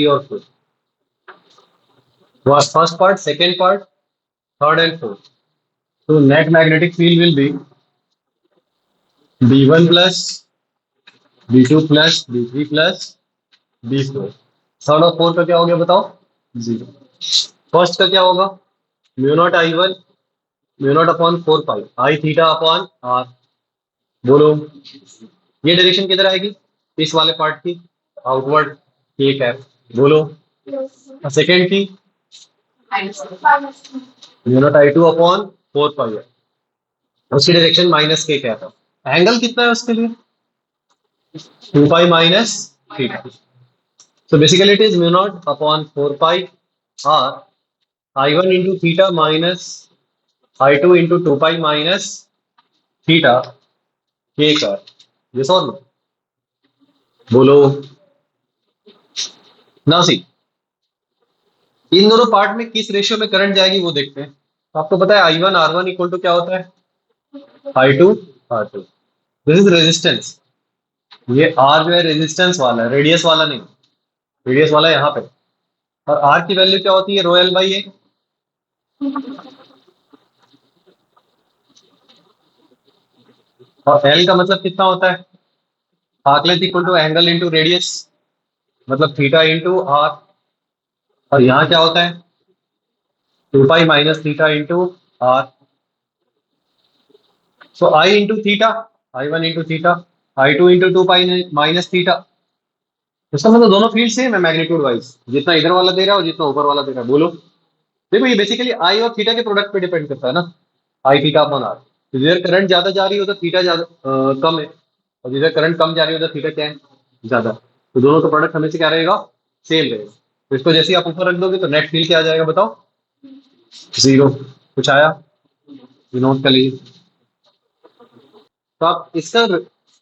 और four, first part, second part, third and fourth. So net magnetic field will be B1 plus B2 plus B3 plus B4. Third और fourth का क्या हो गया बताओ? Zero. First का क्या होगा? Mu naught I one, mu naught upon four pi I theta upon R. बोलो ये डायरेक्शन किधर आएगी? इस वाले पार्ट की आउटवर्ड के कैप. बोलो सेकेंड की म्यू नॉट आई टू अपॉन फोर पाई है, उसकी डायरेक्शन माइनस के कैप है. एंगल कितना है उसके लिए? 2 pi minus theta. So basically it is mu naught upon 4 pi r I1 into theta minus I2 into 2 pi minus theta k का. Yes or no? बोलो ना. सी इन दोनों पार्ट में किस रेशियो में करंट जाएगी वो देखते हैं. तो आपको पता है I1 R1 इक्वल टू क्या होता है? I2 R2. This is resistance. ये R जो है रेजिस्टेंस वाला है, रेडियस वाला नहीं. रेडियस वाला यहाँ पे. और R की वैल्यू क्या होती है? Rho L by A. और एल का मतलब कितना होता है? Arc length equal to angle into radius, मतलब थीटा इंटू आर. और यहाँ क्या होता है? 2 pi minus theta into R. So I into theta, I1 into theta, I2 into 2 pi minus theta. इसका मतलब दोनों फील्ड सेम है मैग्नीट्यूड वाइज, जितना इधर वाला दे रहा है और जितना ऊपर वाला दे रहा है. बोलो देखो ये बेसिकली आई और थीटा के प्रोडक्ट पे डिपेंड करता है ना. आई थीटा अपॉन आर. तो जिधर करंट ज्यादा जा रही हो तो थीटा ज्यादा कम है, और जिधर करंट कम जा रही हो तो थीटा क्या है? ज्यादा. तो दोनों का प्रोडक्ट हमेशा क्या रहेगा? सेम रहेगा. तो इसको जैसे ही आप ऊपर रख दोगे तो नेट फील्ड क्या आ जाएगा बताओ? जीरो. कुछ आया? नोट कर लीजिए. तो आप इसका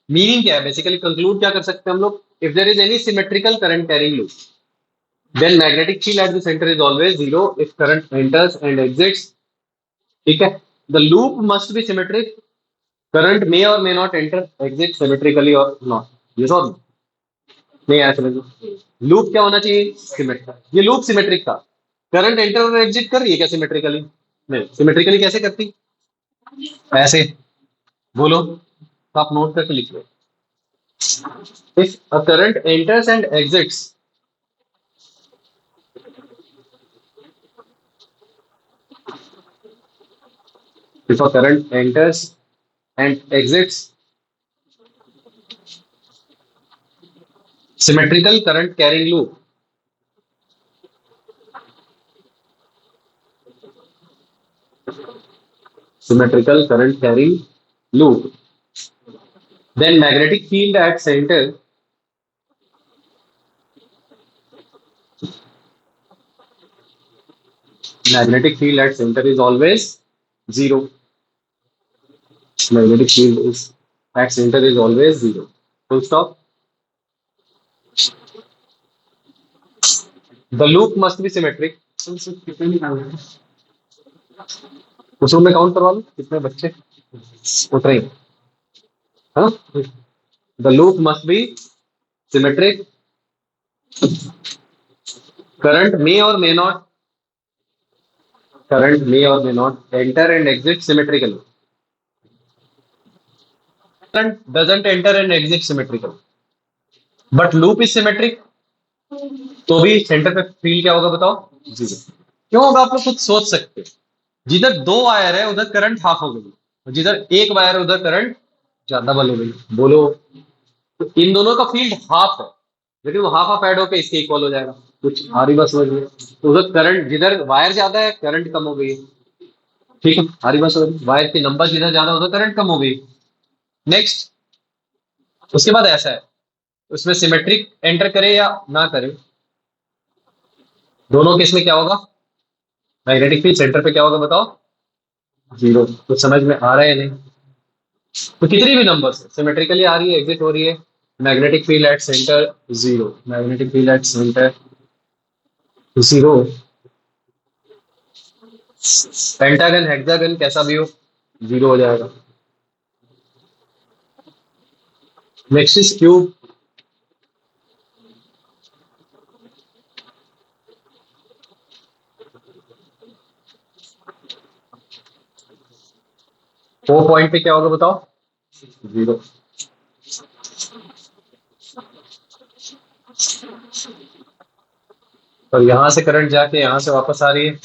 मीनिंग क्या है बेसिकली कंक्लूड क्या कर सकते हैं हम लोग? If there is any symmetrical current carrying loop, then magnetic field at the centre is always zero if current enters and exits. ठीक है. The loop must be symmetric. Current may और may not enter exit symmetrically और not. ये solve नहीं आया समझ में? Loop क्या होना चाहिए? सिमेट्रिक. ये लूप सिमेट्रिक था. करंट एंटर और एग्जिट कर रही है क्या सिमेट्रिकली? नहीं. सिमेट्रिकली कैसे करती? ऐसे. बोलो तो आप नोट करके लिख लो. If a current enters and exits, if a current enters and exits, symmetrical current carrying loop, symmetrical current carrying loop, then magnetic field at center, magnetic field at center is always zero. Magnetic field is at center is always zero. Full stop. The loop must be symmetric. उस room में count करवा लो कितने बच्चे उठ रहे हैं. हाँ. The loop must be symmetric. Current may or may not, current may or may not enter and exit symmetrically. Current doesn't enter and exit symmetrically, but loop is symmetric. तो भी सेंटर पे फील्ड क्या होगा बताओ? Zero. क्यों होगा आप लोग खुद सोच सकते हो. जिधर दो वायर है उधर करंट हाफ हो गई, और जिधर एक वायर है उधर करंट ज्यादा डबल हो गई. बोलो तो इन दोनों का फील्ड हाफ है, लेकिन वो हाफ हाफ ऐड होकर इसके इक्वल हो जाएगा. कुछ आ रही बात समझ में? तो उधर करंट जिधर वायर ज्यादा है करंट कम हो गई है. ठीक है. आ रही बात समझ में? वायर के नंबर जिधर ज्यादा उधर करंट कम हो गई. नेक्स्ट. उसके बाद ऐसा है, उसमें सिमेट्रिक एंटर करे या ना करे, दोनों केस में क्या होगा? मैग्नेटिक फील्ड सेंटर पे क्या होगा बताओ? जीरो. कुछ समझ में आ रहा है या नहीं? तो कितनी भी नंबर सिमेट्रिकली आ रही है, एग्जिट हो रही है, magnetic field at centre zero. Magnetic field at centre zero. Pentagon hexagon कैसा भी हो जीरो हो जाएगा. Next is cube. वो पॉइंट पे क्या होगा बताओ? जीरो। और यहां से करंट जाके यहां से वापस आ रही है,